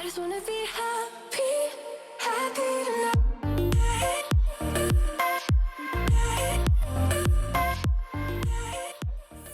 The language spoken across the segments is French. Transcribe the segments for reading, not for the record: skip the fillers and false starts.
I just wanna be happy, happy tonight.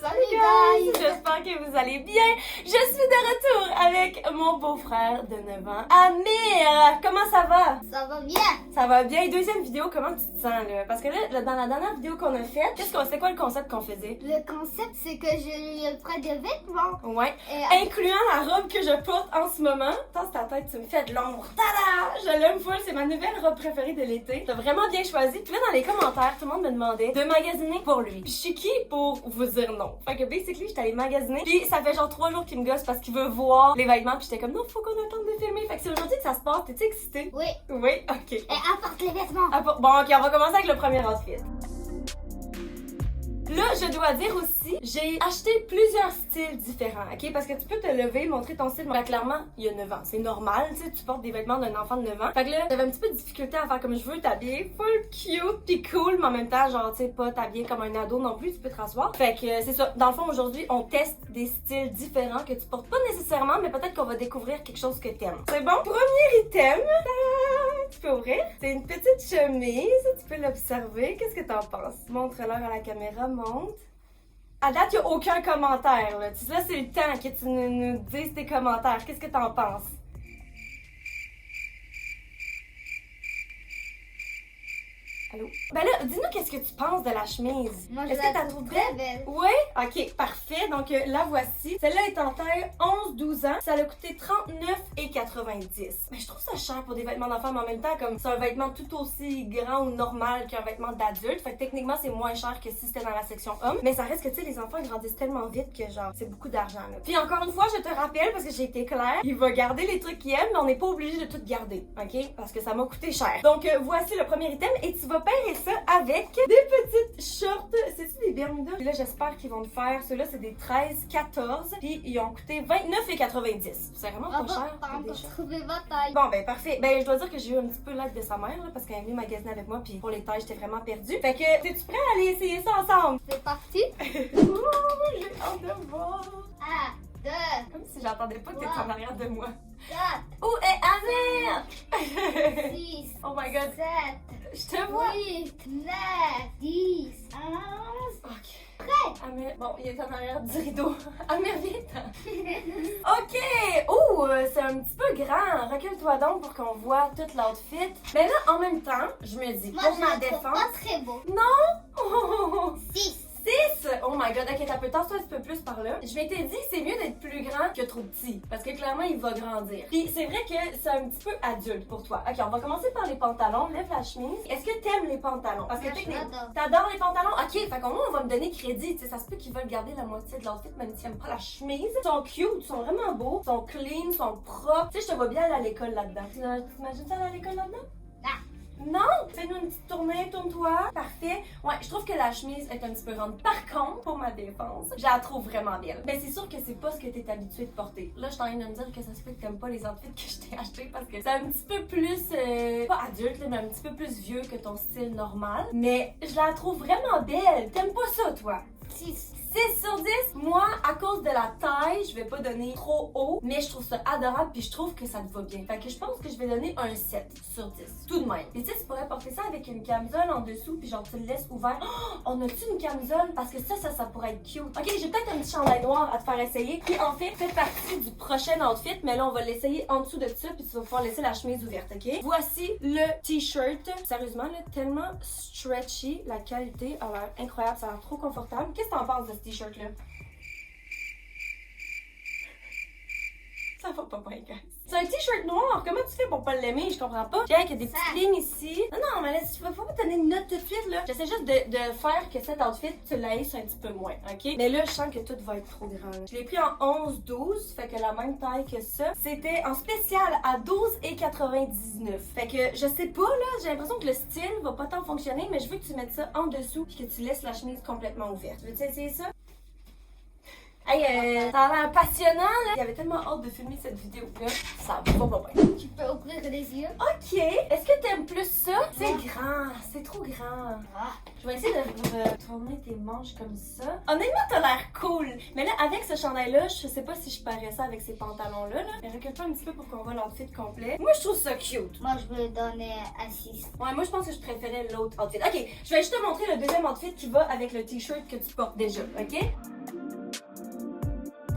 Salut guys! J'espère que vous allez bien. Je suis de retour avec mon beau-frère de 9 ans, Amir. Comment ça va? Ça va bien? Ça va bien. Deuxième vidéo, comment tu te sens là? Parce que là, dans la dernière vidéo qu'on a faite, c'est quoi le concept qu'on faisait? Le concept, c'est que je prends des vêtements. Ouais. Et Incluant la robe que je porte en ce moment. Dans ta tête, tu me fais de l'ombre. Tada! Je l'aime full. C'est ma nouvelle robe préférée de l'été. T'as vraiment bien choisi. Puis là, dans les commentaires, tout le monde me demandait de magasiner pour lui. Puis je suis qui pour vous dire non? Fait que basically, j'étais allée magasiner. Puis ça fait genre 3 jours qu'il me gosse parce qu'il veut voir les vêtements. Puis j'étais comme non, faut qu'on attende de filmer. Fait que c'est aujourd'hui que ça se passe. T'es-tu excitée? oui. Oui, ok. Et apporte les vêtements. Ah, bon, ok, on va commencer avec le premier outfit. Là, je dois dire aussi, j'ai acheté plusieurs styles différents, ok? Parce que tu peux te lever, montrer ton style. Ben, clairement, il y a 9 ans. C'est normal, tu sais, tu portes des vêtements d'un enfant de 9 ans. Fait que là, j'avais un petit peu de difficulté à faire comme je veux, t'habiller full cute pis cool, mais en même temps, genre, tu sais, pas t'habiller comme un ado non plus, tu peux te rasseoir. Fait que c'est ça. Dans le fond, aujourd'hui, on teste des styles différents que tu portes pas nécessairement, mais peut-être qu'on va découvrir quelque chose que t'aimes. C'est bon? Premier item. Tu peux ouvrir. C'est une petite chemise. Tu peux l'observer. Qu'est-ce que t'en penses? Montre-leur à la caméra. Monte. À date, il n'y a aucun commentaire. Là, là c'est le temps que tu nous dises tes commentaires. Qu'est-ce que t'en penses? Allô? Ben là, dis-nous qu'est-ce que tu penses de la chemise. Moi, je Est-ce la que t'as trouve trouvé très belle. Oui? Ok, parfait. Donc la voici. Celle-là est en taille 11-12 ans. Ça a coûté 39,90. Mais je trouve ça cher pour des vêtements d'enfants, mais en même temps, comme c'est un vêtement tout aussi grand ou normal qu'un vêtement d'adulte. Fait que techniquement, c'est moins cher que si c'était dans la section homme. Mais ça reste que, tu sais, les enfants grandissent tellement vite que, genre, c'est beaucoup d'argent, là. Puis encore une fois, je te rappelle, parce que j'ai été claire, il va garder les trucs qu'il aime, mais on n'est pas obligé de tout garder, ok? Parce que ça m'a coûté cher. Donc voici le premier item et tu vas pairer ça avec des petites shorts. C'est-tu des Bermudas? Puis là, j'espère qu'ils vont te faire. Ceux-là, c'est des 13-14. Puis ils ont coûté 29,90. C'est vraiment pas cher. T'as des encore shorts. trouvé ma taille. Bon, ben parfait. Ben, je dois dire que j'ai eu un petit peu l'aide de sa mère, là, parce qu'elle est venue magasiner avec moi, puis pour les tailles, j'étais vraiment perdue. Fait que, es-tu prêt à aller essayer ça ensemble? C'est parti. Ouh, j'ai hâte de voir. 1, 2, Comme si j'entendais pas que t'étais en arrière de moi. 4, Où est Amir? 6, Oh my god. 7, Je te vois. 8, 9, 10, 11. Ok. Prêt? Amir, bon, il est en arrière du rideau. Amir, viens. Ok. Ouh, c'est un petit peu grand. Recule-toi donc pour qu'on voit tout l'outfit. Mais là, en même temps, je me dis, Moi, pour je ma le trouve défense... pas très beau. Non! 6. 6! Oh my god, ok, t'as peu tasse-toi un petit peu plus par là. Je m'étais dit, c'est mieux d'être plus grand que trop petit. Parce que clairement, il va grandir. Puis c'est vrai que c'est un petit peu adulte pour toi. Ok, on va commencer par les pantalons. Lève la chemise. Est-ce que t'aimes les pantalons? Parce que Moi, je techniquement, l'adore. t'adores les pantalons? Ok, fait qu'au moins, on va me donner crédit. Tu sais, ça se peut qu'ils veulent garder la moitié de l'outfit, même s'ils aiment pas la chemise. Ils sont cute, ils sont vraiment beaux, ils sont clean, ils sont propres. Tu sais, je te vois bien aller à l'école là-dedans. Tu t'imagines ça aller à l'école là-dedans? Non! Fais-nous une petite tournée, tourne-toi. Parfait. Ouais, je trouve que la chemise est un petit peu grande. Par contre, pour ma défense, je la trouve vraiment belle. Mais c'est sûr que c'est pas ce que t'es habitué de porter. Là, je suis en train de me dire que ça se fait que t'aimes pas les outfits que je t'ai achetés parce que c'est un petit peu plus, pas adulte, mais un petit peu plus vieux que ton style normal. Mais je la trouve vraiment belle. T'aimes pas ça, toi? 6. 6 sur 10, moi, à cause de la taille, je vais pas donner trop haut, mais je trouve ça adorable puis je trouve que ça te va bien. Fait que je pense que je vais donner un 7 sur 10, tout de même. Et tu sais, tu pourrais porter ça avec une camisole en dessous puis genre tu le laisses ouvert. Oh, on a-tu une camisole? Parce que ça pourrait être cute. Ok, j'ai peut-être un petit chandail noir à te faire essayer. Puis en fait, fait partie du prochain outfit, mais là, on va l'essayer en dessous de ça puis tu vas pouvoir laisser la chemise ouverte, ok? Voici le t-shirt. Sérieusement, là, tellement stretchy. La qualité a l'air incroyable, ça a l'air trop confortable. Qu'est-ce que t'en penses de ce t-shirt-là? Ça va pas bien, guys. C'est un t-shirt noir. Comment tu fais pour pas l'aimer? Je comprends pas. Tiens, il y a des petites lignes ici. Non, mais là, faut pas te donner une note tout de suite, là. J'essaie juste de faire que cet outfit, tu l'ailles un petit peu moins, ok? Mais là, je sens que tout va être trop grand. Je l'ai pris en 11-12, fait que la même taille que ça. C'était en spécial à 12,99. Fait que, je sais pas, là, j'ai l'impression que le style va pas tant fonctionner, mais je veux que tu mettes ça en dessous puis que tu laisses la chemise complètement ouverte. Veux-tu essayer ça? Hey, ça a l'air passionnant, là. J'avais tellement hâte de filmer cette vidéo-là. Ça va pas bien. Tu peux ouvrir les yeux. Ok. Est-ce que t'aimes plus ça? C'est grand. C'est trop grand. Ah. Je vais essayer de tourner tes manches comme ça. Honnêtement, t'as l'air cool. Mais là, avec ce chandail-là, je sais pas si je parais ça avec ces pantalons-là. Là. Mais recule-toi un petit peu pour qu'on voit l'outfit complet. Moi, je trouve ça cute. Moi, je vais donner un 6. Ouais, moi, je pense que je préférais l'autre outfit. Ok, je vais juste te montrer le deuxième outfit qui va avec le t-shirt que tu portes déjà, ok?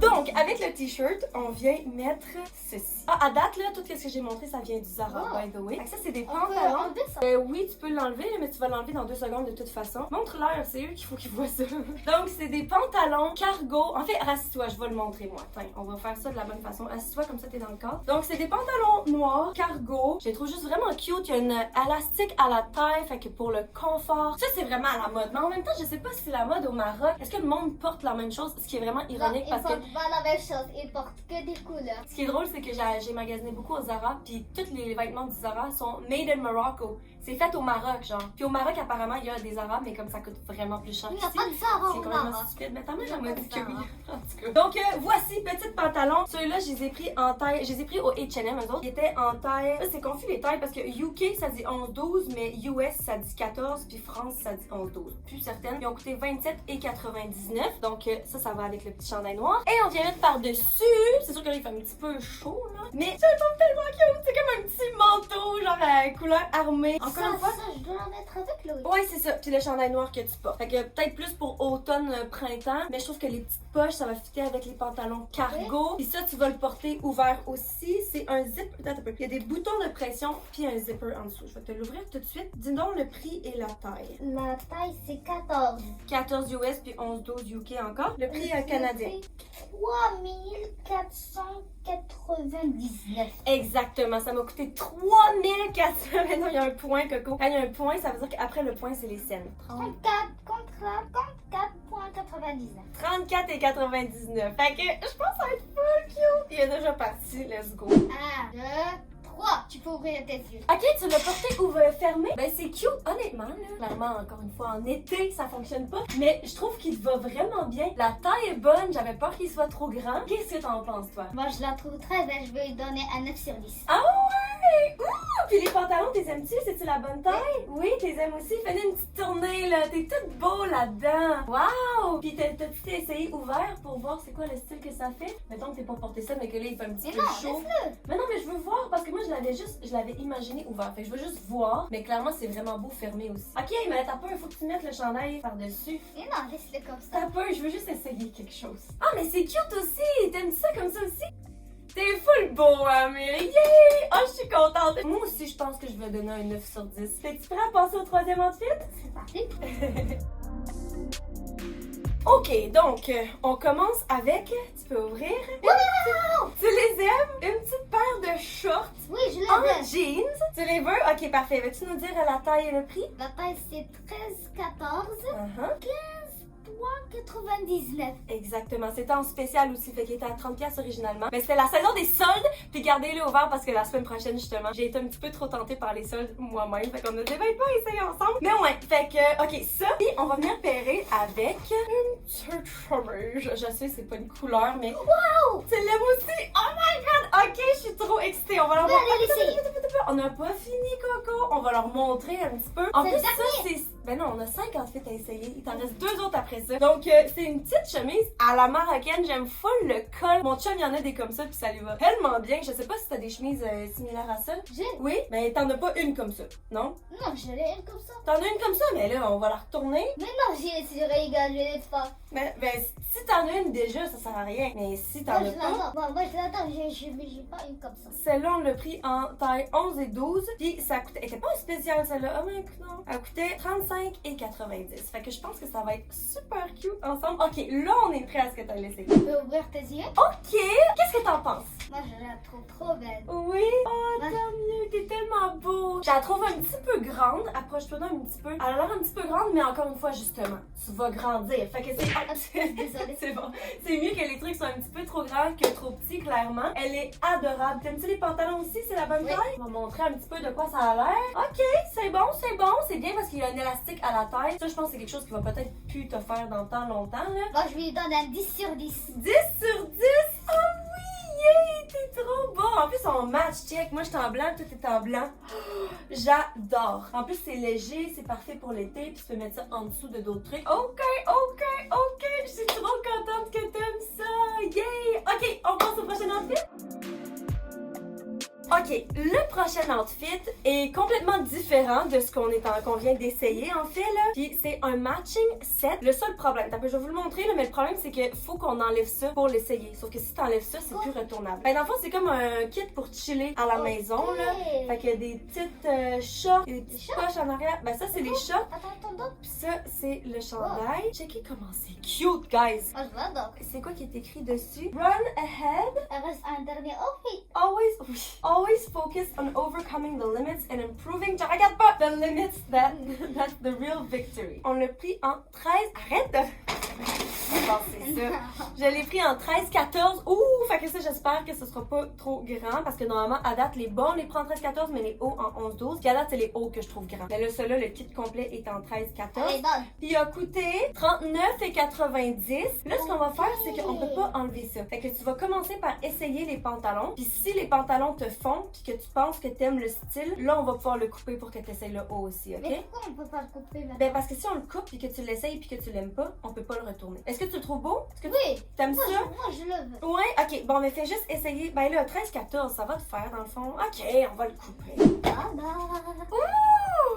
Donc, avec le t-shirt, on vient mettre ceci. Ah, à date, là, tout ce que j'ai montré, ça vient du Zara, Oh. by the way. Fait que ça, c'est des On peut pantalons. enlever ça. Oui, tu peux l'enlever, mais tu vas l'enlever dans 2 secondes de toute façon. Montre-leur, c'est eux qu'il faut qu'ils voient ça. Donc, c'est des pantalons cargo. En fait, assis-toi, je vais le montrer, moi. Tiens, on va faire ça de la bonne façon. Assis-toi, comme ça, t'es dans le cadre. Donc, c'est des pantalons noirs, cargo. Je les trouve juste vraiment cute. Il y a une élastique à la taille, fait que pour le confort. Ça, c'est vraiment à la mode. Mais en même temps, je sais pas si c'est la mode au Maroc. Est-ce que le monde porte la même chose? Ce qui est vraiment ironique Non, parce que... ils portent pas la même chose. Ils portent que des couleurs. Ce qui est drôle, c'est que j'ai magasiné beaucoup au Zara, puis tous les vêtements du Zara sont made in Morocco. C'est fait au Maroc, genre. Puis au Maroc, apparemment, il y a des Zara, mais comme ça coûte vraiment plus cher Il n'y a qu'ici. pas de Zara C'est au complètement Maroc. stupide, mais ta mère, Il y a elle m'a pas dit de que oui. Zara. En tout cas. Donc, voici, petits pantalons. Ceux-là, je les ai pris en taille. Je les ai pris au H&M, eux autres. Ils étaient en taille. Là, c'est confus les tailles parce que UK, ça dit 11-12, mais US, ça dit 14, puis France, ça dit 11-12. Plus certaines. Ils ont coûté 27,99. Donc, ça va avec le petit chandail noir. Et on vient mettre par-dessus. C'est sûr que là, il fait un petit peu chaud, là. Mais je le trouve tellement cute. C'est comme un petit manteau, genre couleur armée. Encore une fois. Ça, je dois la mettre avec l'autre. Ouais, c'est ça. Puis le chandail noir que tu portes. Fait que peut-être plus pour automne, printemps. Mais je trouve que les petites poches, ça va fitter avec les pantalons cargo. Puis ça, tu vas le porter ouvert aussi. C'est un zip. Peut-être un peu. Il y a des boutons de pression puis un zipper en dessous. Je vais te l'ouvrir tout de suite. Dis donc le prix et la taille. La taille, c'est 14. 14 US puis 11-12 UK encore. Le prix canadien. 3499. Exactement. Ça m'a coûté 3400. Mais non, il y a un point, Coco. Quand il y a un point, ça veut dire qu'après le point, c'est les cents. 34,99. 34,99. Fait que je pense que ça va être full cute. Il est déjà parti. Let's go. 1, 2, 3. Tu peux ouvrir tes yeux. Ok, tu l'as porté ou fermé? Ben c'est cute, honnêtement là. Clairement, encore une fois, en été, ça fonctionne pas. Mais je trouve qu'il te va vraiment bien. La taille est bonne, j'avais peur qu'il soit trop grand. Qu'est-ce que t'en penses, toi? Moi, je la trouve très belle. Je vais lui donner un 9 sur 10. Ah ouais! Ouh! Puis les pantalons, t'es aimes-tu? C'est-tu la bonne taille? Oui, t'es aimes aussi. Fais-nous une petite tournée là. T'es toute beau là-dedans. Waouh! Puis t'as-tu essayé ouvert pour voir c'est quoi le style que ça fait? Mettons que t'es pas porté ça, mais que là, il fait un petit Mais peu non, chaud. laisse-le. Mais non, mais je veux voir parce que moi, je l'avais imaginé ouvert. Fait que je veux juste voir. Mais clairement, c'est vraiment beau fermé aussi. Ok, mais t'as peur, il faut que tu mettes le chandail par-dessus. Mais non, laisse-le comme ça. T'as peur, je veux juste essayer quelque chose. Ah, mais c'est cute aussi! T'aimes ça comme ça aussi? T'es full beau, Amélie! Yay! Oh, je suis contente! Moi aussi, je pense que je vais donner un 9 sur 10. T'es-tu prêt à passer au troisième outfit? C'est parti. Ok, donc, on commence avec... Tu peux ouvrir? Wow! Tu les aimes? Une petite paire de shorts Oui, je l'ai en donné. jeans. Tu les veux? Ok, parfait. Veux-tu nous dire la taille et le prix? La taille, c'est 13,14. Uh-huh. 3,99. Exactement, c'était en spécial aussi, fait qu'il était à 30$ originalement. Mais c'était la saison des soldes, puis gardez-le ouvert parce que la semaine prochaine, justement, j'ai été un petit peu trop tentée par les soldes moi-même, fait qu'on a des vêtements à essayer ensemble. Mais ouais, fait que, ok, ça, puis on va venir pairer avec une petite chemise. Je sais, c'est pas une couleur, mais... Wow! Tu l'aimes aussi? Oh my god! Ok, je suis trop excitée, on va leur Je vais aller l'essayer. On n'a pas fini, Coco. On va leur montrer un petit peu. En C'est plus, le ça, c'est... Ben non, on a 5 outfits à essayer. Il t'en reste 2 autres après ça. Donc, c'est une petite chemise à la marocaine. J'aime full le col. Mon chum, il y en a des comme ça, puis ça lui va tellement bien. Je sais pas si t'as des chemises similaires à ça. J'ai. Oui, mais t'en as pas une comme ça, non? Non, je l'ai une comme ça. T'en as une comme ça, mais là, on va la retourner. Mais non, j'ai rigole, je l'ai pas. Mais, ben, si t'en as une déjà, ça sert à rien. Mais si t'en Moi, as je pas... l'adore. Moi, je l'adore. J'ai pas une comme ça. Celle-là, on l'a pris en taille 11 et 12. Puis ça coûtait... Elle était pas spéciale, celle-là. Oh mais non. Elle coûtait 35,90. Fait que je pense que ça va être super cute ensemble. Ok, là, on est prêt à ce que t'as laissé. Tu peux ouvrir tes yeux. Ok! Qu'est-ce que t'en penses? Moi, je la trouve trop belle. Oui? Oh, tant mieux, t'es tellement beau. Je la trouve un petit peu grande. Approche-toi d'un un petit peu. Elle a l'air un petit peu grande, mais encore une fois, justement, tu vas grandir. Fait que c'est... Désolée. C'est bon. C'est mieux que les trucs soient un petit peu trop grands que trop petits, clairement. Elle est adorable. T'aimes-tu les pantalons aussi? C'est la bonne taille? On va montrer un petit peu de quoi ça a l'air. Ok, c'est bon, c'est bon. C'est bien parce qu'il y a un élastique à la taille. Ça, je pense que c'est quelque chose qui va peut-être plus te faire dans le temps longtemps, là. Moi, je lui donne un 10 sur 10. 10 sur 10? Oh oui! Yay! T'es trop beau! En plus, on match, check. Moi, je suis en blanc, toi, t'es en blanc. Oh, j'adore. En plus, c'est léger, c'est parfait pour l'été, puis tu peux mettre ça en dessous de d'autres trucs. Ok. Je suis trop contente que t'aimes ça. Yay! Ok, on passe au prochain outfit? Ok, le prochain outfit est complètement différent de ce qu'on vient d'essayer en fait là. Puis c'est un matching set. Le seul problème, je vais vous le montrer là, mais le problème c'est que faut qu'on enlève ça pour l'essayer. Sauf que si t'enlèves ça, c'est plus retournable. Ben dans le fond, c'est comme un kit pour chiller à la maison là. Fait qu'il y a des petites shorts, des petites poches en arrière. Ben ça c'est les shorts. Attends. Puis ça c'est le chandail. Checkez comment c'est cute, guys. Moi, je l'adore. C'est quoi qui est écrit dessus? Run ahead. Il reste un dernier outfit. Always focus on overcoming the limits and improving. Je regarde pas the limits. That's the real victory. On l'a pris en 13. Arrête de. Bon, c'est ça. Je l'ai pris en 13-14. Ouh, fait que ça, j'espère que ce sera pas trop grand parce que normalement, à date, les bas, on les prend en 13-14, mais les hauts en 11-12. Puis à date, c'est les hauts que je trouve grands. Mais là, celui-là, le kit complet est en 13-14. Allez, donne. Puis il a coûté 39,90. Là, ce qu'on va faire, c'est qu'on peut pas enlever ça. Fait que tu vas commencer par essayer les pantalons. Puis si les pantalons te font, puis que tu penses que t'aimes le style, là, on va pouvoir le couper pour que tu essayes le haut aussi, ok? Mais pourquoi on peut pas le couper maintenant? Ben parce que si on le coupe puis que tu l'essayes puis que tu l'aimes pas, on peut pas le retourner. Est-ce que tu le trouves beau? Est-ce que Oui. t'aimes Moi, ça? moi, je le veux. Ouais, ok. Bon, mais fais juste essayer. Ben là, 13-14, ça va te faire dans le fond. Ok, on va le couper. Tada! Ouh!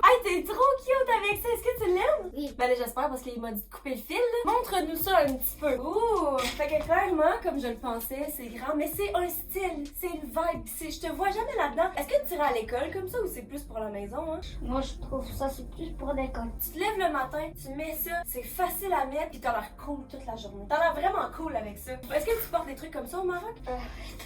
Hey, t'es trop cute avec ça. Est-ce que tu l'aimes? Oui. Ben là, j'espère parce qu'il m'a dit de couper le fil. Là. Montre-nous ça un petit peu. Ouh! Fait que clairement, comme je le pensais, c'est grand, mais c'est un style, c'est une vibe. Je te vois jamais là-dedans. Est-ce que tu irais à l'école comme ça ou c'est plus pour la maison, hein? Moi, je trouve ça, c'est plus pour l'école. Tu te lèves le matin, tu mets ça, c'est facile à mettre, puis t'as l'air cool toute la journée. T'as l'air vraiment cool avec ça. Est-ce que tu portes des trucs comme ça au Maroc?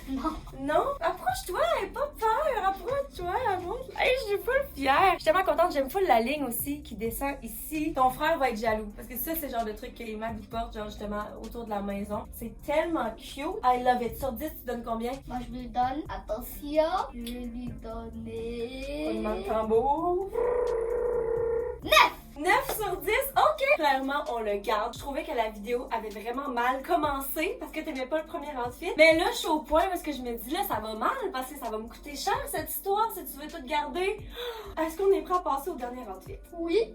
Non. Non? Approche-toi, aie pas peur, approche-toi, montre. Hey, je suis full fière. Je suis tellement contente, j'aime full la ligne aussi qui descend ici. Ton frère va être jaloux, parce que ça, c'est le genre de truc que Emma lui porte, genre justement autour de la maison. C'est tellement cute. I love it. Sur 10, tu donnes combien? Moi, je lui donne. Attention. Je vais lui donner. On demande tambour. 9! 9 sur 10, ok! Clairement, on le garde. Je trouvais que la vidéo avait vraiment mal commencé parce que t'aimais pas le premier outfit. Mais là, je suis au point parce que je me dis là, ça va mal parce que ça va me coûter cher cette histoire si tu veux tout garder. Est-ce qu'on est prêt à passer au dernier outfit? Oui.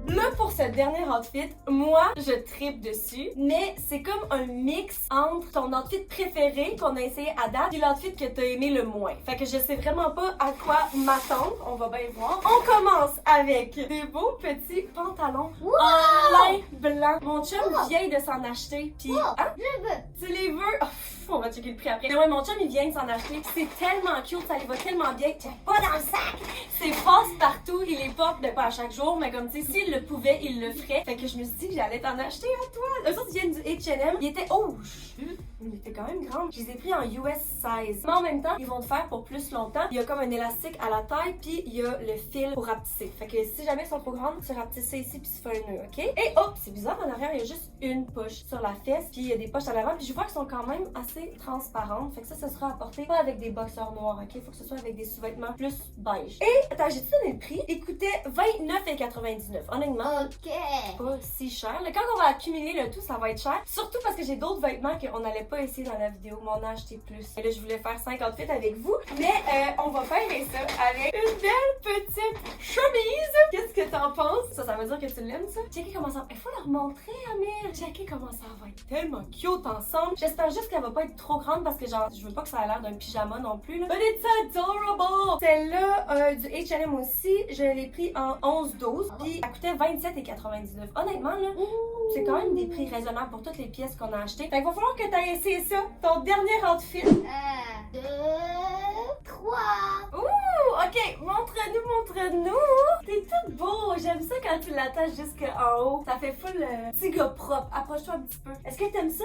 Là, pour ce dernier outfit, moi, je tripe dessus, mais c'est comme un mix entre ton outfit préféré qu'on a essayé à date et l'outfit que t'as aimé le moins. Fait que je sais vraiment pas à quoi m'attendre, on va bien voir. On commence avec des beaux petits pantalons en lin blanc. Mon chum vient de s'en acheter, pis... Hein? Je veux. Tu les veux? Oh, on va checker le prix après. Mais ouais, mon chum, il vient de s'en acheter. C'est tellement cute, ça lui va tellement bien. Tiens, pas dans le sac! C'est passe partout, il les porte, ben pas à chaque jour, mais comme tu sais, s'il le pouvait, il le ferait. Fait que je me suis dit que j'allais t'en acheter à toi. Eux autres, ils viennent du H&M. Il était, oh, chut, il était quand même grand. Je les ai pris en US size. Mais en même temps, ils vont te faire pour plus longtemps. Il y a comme un élastique à la taille, puis il y a le fil pour rapetisser. Fait que si jamais ils sont trop grandes, tu rapetisses ça ici, puis tu fais un nœud, ok? Et hop, c'est bizarre, en arrière, il y a juste une poche sur la fesse, puis il y a des poches à l'avant, puis je vois qu'elles sont quand même assez transparentes. Fait que ça sera apporté pas avec des boxeurs noirs, ok? Faut que ce soit avec des sous-vêtements plus beige. Et, attends, j'ai-tu donné le prix? Il coûtait 29,99. Honnêtement, Ok. pas si cher. Là, quand on va accumuler le tout, ça va être cher. Surtout parce que j'ai d'autres vêtements qu'on n'allait pas essayer dans la vidéo. Mon âge, c'est plus. Et là, je voulais faire 5 outfits avec vous. Mais on va faire ça avec une belle petite chemise. Qu'est-ce que t'en penses? Ça veut dire que tu l'aimes, ça? Checkez comment ça va. Il faut leur montrer, Amir. Checkez comment ça va être tellement cute ensemble. J'espère juste qu'elle va pas être trop grande parce que genre, je veux pas que ça ait l'air d'un pyjama non plus. Là. But it's adorable! Celle-là, du H&M aussi, je l'ai pris en 11-12. Puis elle coûtait 27,99. Honnêtement, là, c'est quand même des prix raisonnables pour toutes les pièces qu'on a achetées. Fait qu'il va falloir que t'ailles essayer ça. Ton dernier outfit. 1, 2, 3. Ouh! Ok, montre-nous. T'es toute beau. J'aime ça quand tu l'attaches jusqu'en haut. Ça fait full petit gars propre. Approche-toi un petit peu. Est-ce que t'aimes ça?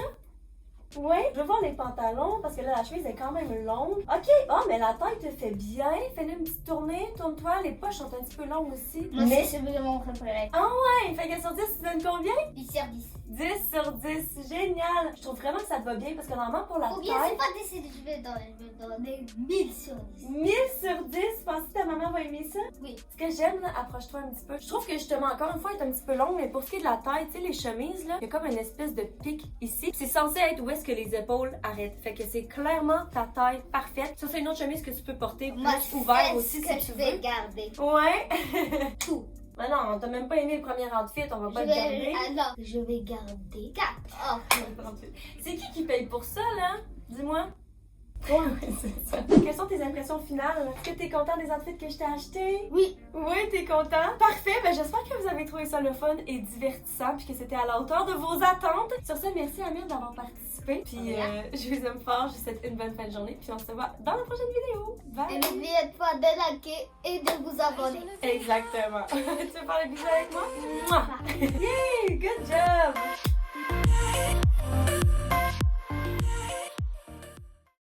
Ouais, je veux voir les pantalons parce que là, la chemise est quand même longue. Ok, oh, mais la taille te fait bien. Fais-le une petite tournée, tourne-toi. Les poches sont un petit peu longues aussi. Moi, mais... c'est celui de mon préféré. Ouais, fait que sur 10, tu donnes combien? 10 sur 10. 10 sur 10, génial! Je trouve vraiment que ça te va bien parce que normalement pour la Ou bien, taille... c'est pas décidé, je vais donner 1000 sur 10. 1000 sur 10, penses-tu que ta maman va aimer ça? Oui. Ce que j'aime, là, approche-toi un petit peu. Je trouve que justement, encore une fois, elle est un petit peu longue, mais pour ce qui est de la taille, tu sais, les chemises, là, il y a comme une espèce de pic ici. C'est censé être où est-ce que les épaules arrêtent. Fait que c'est clairement ta taille parfaite. Ça, c'est une autre chemise que tu peux porter plus Moi, ouvert c'est aussi ce que si je tu vais veux. garder. Ouais. Tout. Mais non, t'as même pas aimé le premier outfit, on va pas le garder. Alors, je vais garder 4. Oh. C'est qui paye pour ça, là? Dis-moi. Ouais, c'est ça. Quelles sont tes impressions finales? Est-ce que t'es content des outfits que je t'ai achetés? Oui. Oui, t'es content? Parfait! Ben, j'espère que vous avez trouvé ça le fun et divertissant puis que c'était à la hauteur de vos attentes. Sur ce, merci Amir d'avoir participé. Puis je vous aime fort, je vous souhaite une bonne fin de journée. Puis on se voit dans la prochaine vidéo. Bye! Et n'oubliez pas de liker et de vous abonner. Exactement. Tu veux faire le bisou avec moi? Mouah! Yay! Good job!